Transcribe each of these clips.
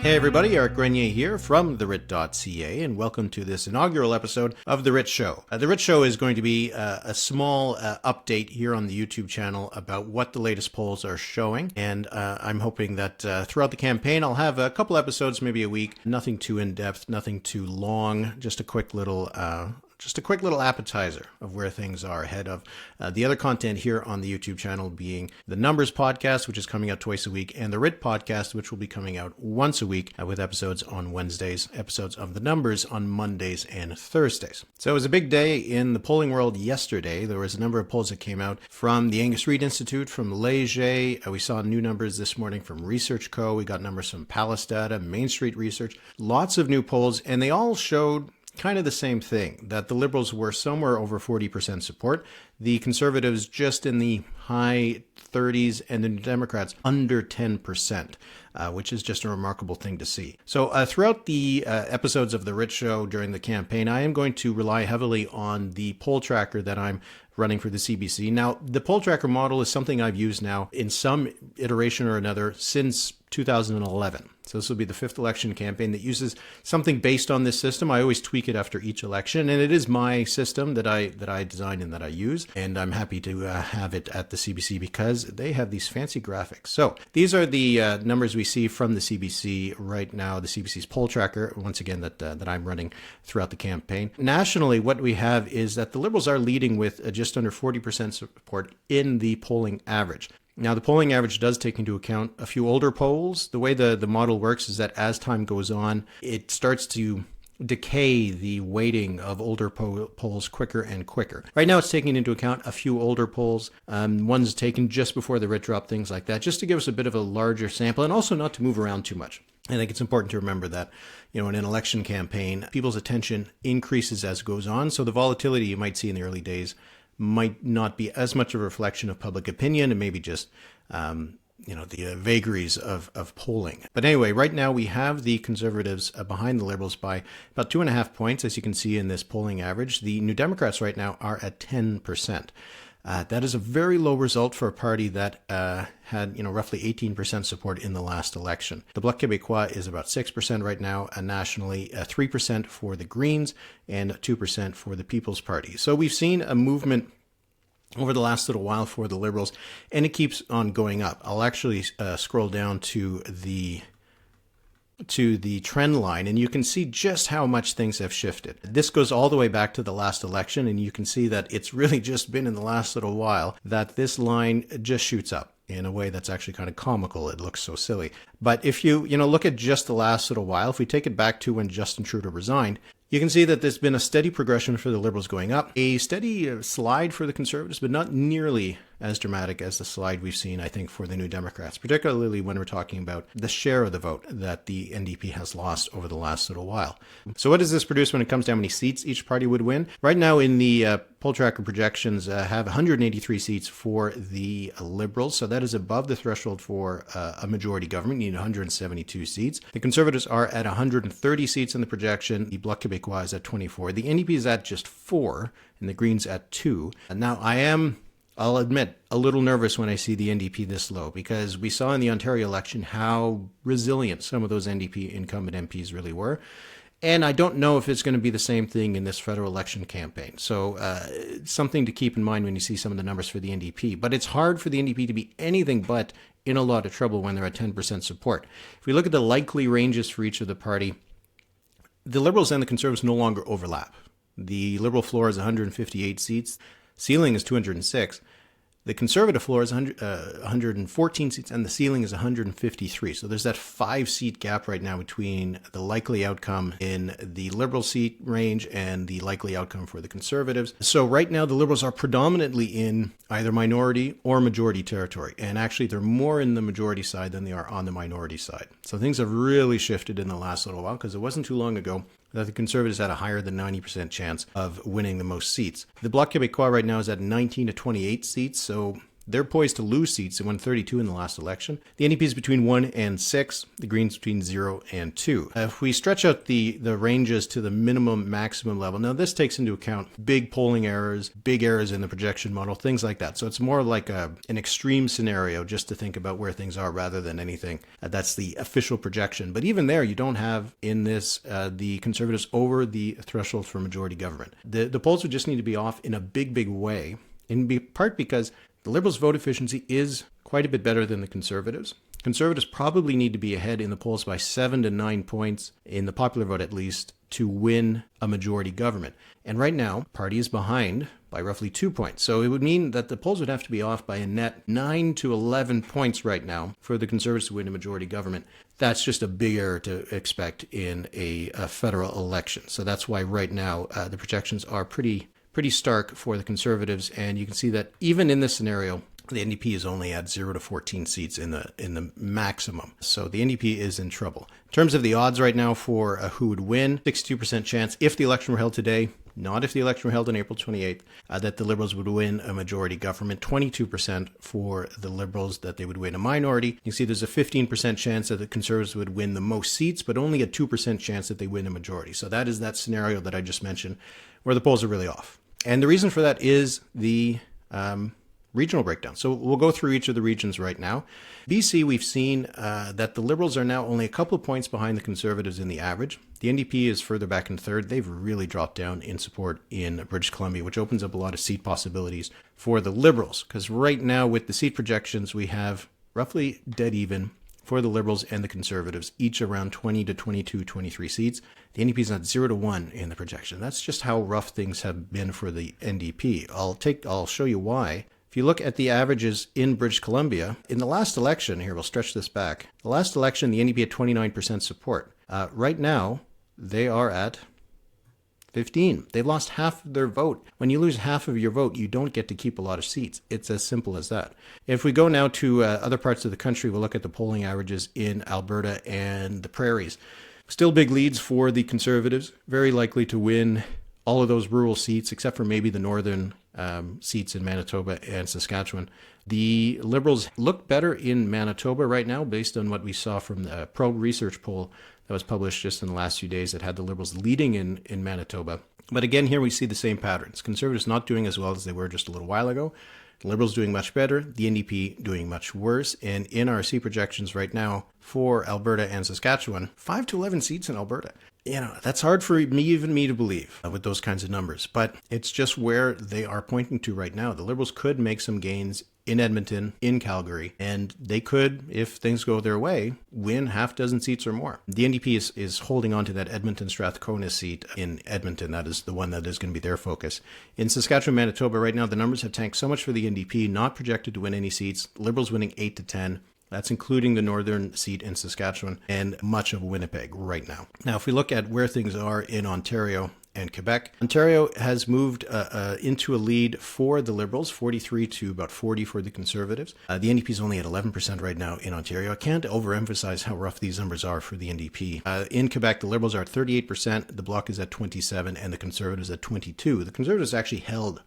Hey everybody, Eric Grenier here from TheWrit.ca, and welcome to this inaugural episode of The Writ Show. The Writ Show is going to be a small update here on the YouTube channel about what the latest polls are showing, and I'm hoping that throughout the campaign I'll have a couple episodes, maybe a week, nothing too in-depth, nothing too long, just a quick little appetizer of where things are ahead of the other content here on the YouTube channel, being the Numbers podcast, which is coming out twice a week, and the Writ podcast, which will be coming out once a week with episodes on Wednesdays, episodes of the Numbers on Mondays and Thursdays. So it was a big day in the polling world yesterday. There was a number of polls that came out from the Angus Reid Institute, from Leger. We saw new numbers this morning from Research Co. We got numbers from Palace Data, Main Street Research, lots of new polls, and they all showed kind of the same thing, that the Liberals were somewhere over 40% support, the Conservatives just in the high 30s, and the Democrats under 10%, which is just a remarkable thing to see. So throughout the episodes of The Writ Show during the campaign, I am going to rely heavily on the poll tracker that I'm running for the CBC. Now, the poll tracker model is something I've used now in some iteration or another since 2011. So this will be the fifth election campaign that uses something based on this system. I always tweak it after each election, and it is my system that I designed and that I use, and I'm happy to have it at the CBC because they have these fancy graphics. So these are the numbers we see from the CBC right now, the CBC's poll tracker, once again, that I'm running throughout the campaign. Nationally, what we have is that the Liberals are leading with just under 40% support in the polling average. Now, the polling average does take into account a few older polls. The way the model works is that as time goes on, it starts to decay the weighting of older polls quicker and quicker. Right now, it's taking into account a few older polls, ones taken just before the writ drop, things like that, just to give us a bit of a larger sample and also not to move around too much. I think it's important to remember that, in an election campaign, people's attention increases as it goes on. So the volatility you might see in the early days might not be as much a reflection of public opinion and maybe just, the vagaries of polling. But anyway, right now we have the Conservatives behind the Liberals by about 2.5 points, as you can see in this polling average. The New Democrats right now are at 10%. That is a very low result for a party that had, roughly 18% support in the last election. The Bloc Québécois is about 6% right now, nationally, 3% for the Greens, and 2% for the People's Party. So we've seen a movement over the last little while for the Liberals, and it keeps on going up. I'll actually scroll down to the trend line, and you can see just how much things have shifted. This goes all the way back to the last election, and you can see that it's really just been in the last little while that this line just shoots up in a way that's actually kind of comical. It looks so silly. But if you look at just the last little while, if we take it back to when Justin Trudeau resigned, you can see that there's been a steady progression for the Liberals going up, a steady slide for the Conservatives, but not nearly as dramatic as the slide we've seen, I think, for the New Democrats, particularly when we're talking about the share of the vote that the NDP has lost over the last little while. So what does this produce when it comes to how many seats each party would win? Right now in the poll tracker projections have 183 seats for the Liberals, so that is above the threshold for a majority government. You need 172 seats. The Conservatives are at 130 seats in the projection. The Bloc Québécois is at 24. The NDP is at just 4, and the Greens at 2. And now I'll admit, a little nervous when I see the NDP this low, because we saw in the Ontario election how resilient some of those NDP incumbent MPs really were. And I don't know if it's going to be the same thing in this federal election campaign. So something to keep in mind when you see some of the numbers for the NDP. But it's hard for the NDP to be anything but in a lot of trouble when they're at 10% support. If we look at the likely ranges for each of the party, the Liberals and the Conservatives no longer overlap. The Liberal floor is 158 seats. Ceiling is 206. The Conservative floor is 114 seats, and the ceiling is 153. So there's that 5-seat gap right now between the likely outcome in the Liberal seat range and the likely outcome for the Conservatives. So right now, the Liberals are predominantly in either minority or majority territory. And actually, they're more in the majority side than they are on the minority side. So things have really shifted in the last little while, because it wasn't too long ago that the Conservatives had a higher than 90% chance of winning the most seats. The Bloc Québécois right now is at 19 to 28 seats, so They're poised to lose seats. They won 32 in the last election. The NDP is between 1 and 6. The Greens between 0 and 2. If we stretch out the ranges to the minimum, maximum level, now this takes into account big polling errors, big errors in the projection model, things like that. So it's more like an extreme scenario just to think about where things are rather than anything. That's the official projection. But even there, you don't have in this the Conservatives over the threshold for majority government. The polls would just need to be off in a big, big way, in part because the Liberals' vote efficiency is quite a bit better than the Conservatives. Conservatives probably need to be ahead in the polls by 7 to 9 points, in the popular vote at least, to win a majority government. And right now, party is behind by roughly 2 points. So it would mean that the polls would have to be off by a net 9 to 11 points right now for the Conservatives to win a majority government. That's just a big error to expect in a federal election. So that's why right now the projections are pretty stark for the Conservatives, and you can see that even in this scenario, the NDP is only at 0 to 14 seats in the maximum. So the NDP is in trouble. In terms of the odds right now for who would win, 62% chance if the election were held today, not if the election were held on April 28th, that the Liberals would win a majority government, 22% for the Liberals that they would win a minority. You see there's a 15% chance that the Conservatives would win the most seats, but only a 2% chance that they win a majority. So that is that scenario that I just mentioned where the polls are really off. And the reason for that is the regional breakdown. So we'll go through each of the regions right now. BC, we've seen that the Liberals are now only a couple of points behind the Conservatives in the average. The NDP is further back in third. They've really dropped down in support in British Columbia, which opens up a lot of seat possibilities for the Liberals. Because right now with the seat projections, we have roughly dead even for the Liberals and the Conservatives, each around 20 to 22, 23 seats. The NDP is at 0 to 1 in the projection. That's just how rough things have been for the NDP. I'll show you why. If you look at the averages in British Columbia, in the last election, here we'll stretch this back. The last election, the NDP had 29% support. Right now, they are at 15. They've lost half of their vote. When you lose half of your vote, you don't get to keep a lot of seats. It's as simple as that. If we go now to other parts of the country, we'll look at the polling averages in Alberta and the prairies. Still big leads for the Conservatives, very likely to win all of those rural seats, except for maybe the northern seats in Manitoba and Saskatchewan. The Liberals look better in Manitoba right now, based on what we saw from the Pro Research poll that was published just in the last few days that had the Liberals leading in Manitoba. But again, here we see the same patterns. Conservatives not doing as well as they were just a little while ago. The Liberals doing much better, the NDP doing much worse. And in our seat projections right now for Alberta and Saskatchewan, 5 to 11 seats in Alberta. That's hard for even me to believe with those kinds of numbers, but it's just where they are pointing to right now. The Liberals could make some gains in Edmonton, in Calgary, and they could, if things go their way, win half dozen seats or more. The NDP is holding on to that Edmonton Strathcona seat in Edmonton. That is the one that is going to be their focus. In Saskatchewan, Manitoba, right now, the numbers have tanked so much for the NDP, not projected to win any seats. Liberals winning 8 to 10. That's including the northern seat in Saskatchewan and much of Winnipeg right now. Now, if we look at where things are in Ontario and Quebec, Ontario has moved into a lead for the Liberals, 43 to about 40 for the Conservatives. The NDP is only at 11% right now in Ontario. I can't overemphasize how rough these numbers are for the NDP. In Quebec, the Liberals are at 38%, the Bloc is at 27%, and the Conservatives at 22%. The Conservatives actually held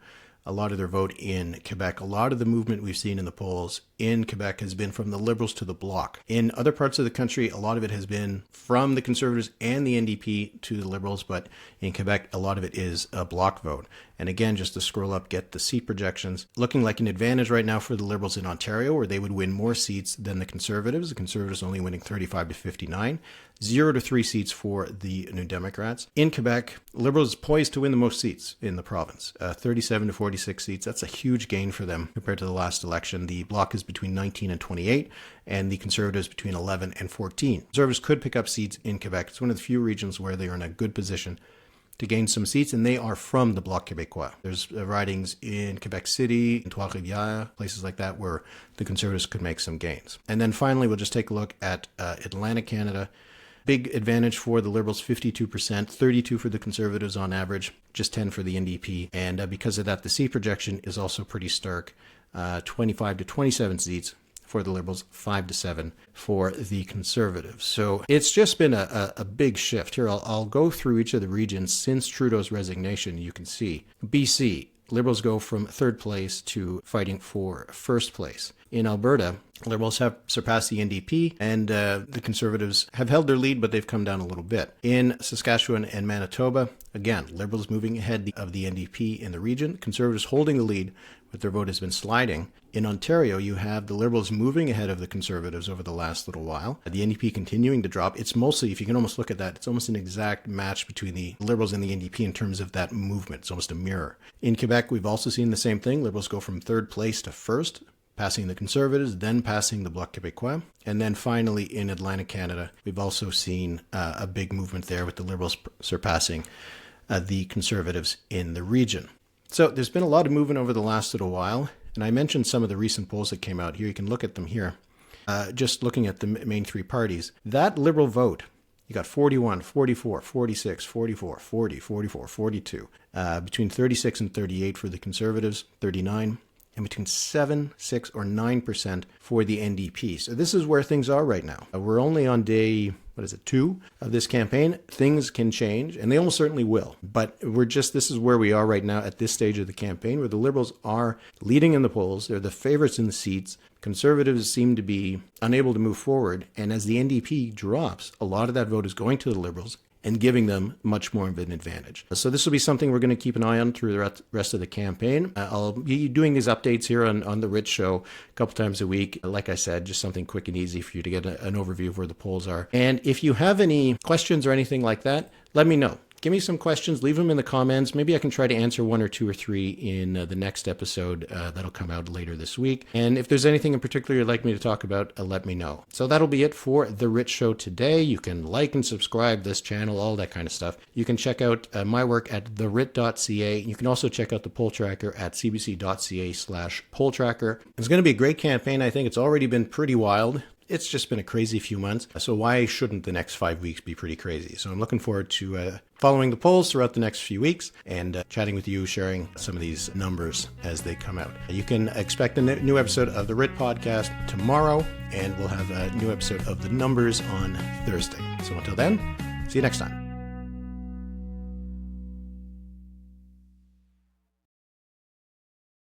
a lot of their vote in Quebec. A lot of the movement we've seen in the polls in Quebec has been from the Liberals to the Bloc. In other parts of the country, a lot of it has been from the Conservatives and the NDP to the Liberals, but in Quebec, a lot of it is a Bloc vote. And again, just to scroll up, get the seat projections. Looking like an advantage right now for the Liberals in Ontario, where they would win more seats than the Conservatives. The Conservatives only winning 35 to 59. 0 to 3 seats for the New Democrats. In Quebec, Liberals poised to win the most seats in the province, 37 to 46 seats. That's a huge gain for them compared to the last election. The Bloc is between 19 and 28, and the Conservatives between 11 and 14. Conservatives could pick up seats in Quebec. It's one of the few regions where they are in a good position to gain some seats, and they are from the Bloc Québécois. There's ridings in Quebec City, in Trois-Rivières, places like that where the Conservatives could make some gains. And then finally, we'll just take a look at Atlantic Canada. Big advantage for the Liberals, 52%, 32 for the Conservatives on average, just 10 for the NDP. And because of that, the seat projection is also pretty stark, 25 to 27 seats for the Liberals, 5 to 7 for the Conservatives. So it's just been a big shift. Here, I'll go through each of the regions since Trudeau's resignation. You can see BC, Liberals go from third place to fighting for first place. In Alberta, Liberals have surpassed the NDP, and the Conservatives have held their lead, but they've come down a little bit. In Saskatchewan and Manitoba, again, Liberals moving ahead of the NDP in the region, Conservatives holding the lead, but their vote has been sliding. In Ontario, you have the Liberals moving ahead of the Conservatives over the last little while. The NDP continuing to drop. It's mostly, if you can almost look at that, it's almost an exact match between the Liberals and the NDP in terms of that movement. It's almost a mirror. In Quebec, we've also seen the same thing. Liberals go from third place to first, passing the Conservatives, then passing the Bloc Québécois. And then finally, in Atlantic Canada, we've also seen a big movement there with the Liberals surpassing the Conservatives in the region. So there's been a lot of movement over the last little while, and I mentioned some of the recent polls that came out here. You can look at them here. Just looking at the main three parties, that Liberal vote, you got 41, 44, 46, 44, 40, 44, 42. Between 36 and 38 for the Conservatives, 39. And between 7, 6, or 9% for the NDP. So this is where things are right now. We're only on day, 2 of this campaign. Things can change, and they almost certainly will. But this is where we are right now at this stage of the campaign, where the Liberals are leading in the polls. They're the favorites in the seats. Conservatives seem to be unable to move forward. And as the NDP drops, a lot of that vote is going to the Liberals and giving them much more of an advantage. So this will be something we're going to keep an eye on through the rest of the campaign. I'll be doing these updates here on the Writ Show a couple times a week. Like I said, just something quick and easy for you to get an overview of where the polls are. And if you have any questions or anything like that, let me know. Give me some questions, leave them in the comments. Maybe I can try to answer 1 or 2 or 3 in the next episode that'll come out later this week. And if there's anything in particular you'd like me to talk about, let me know. So that'll be it for The Writ Show today. You can like and subscribe this channel, all that kind of stuff. You can check out my work at thewrit.ca. You can also check out the poll tracker at cbc.ca/poll tracker. It's going to be a great campaign. I think it's already been pretty wild. It's just been a crazy few months, so why shouldn't the next 5 weeks be pretty crazy? So I'm looking forward to following the polls throughout the next few weeks and chatting with you, sharing some of these numbers as they come out. You can expect a new episode of the Writ Podcast tomorrow, and we'll have a new episode of The Numbers on Thursday. So until then, see you next time.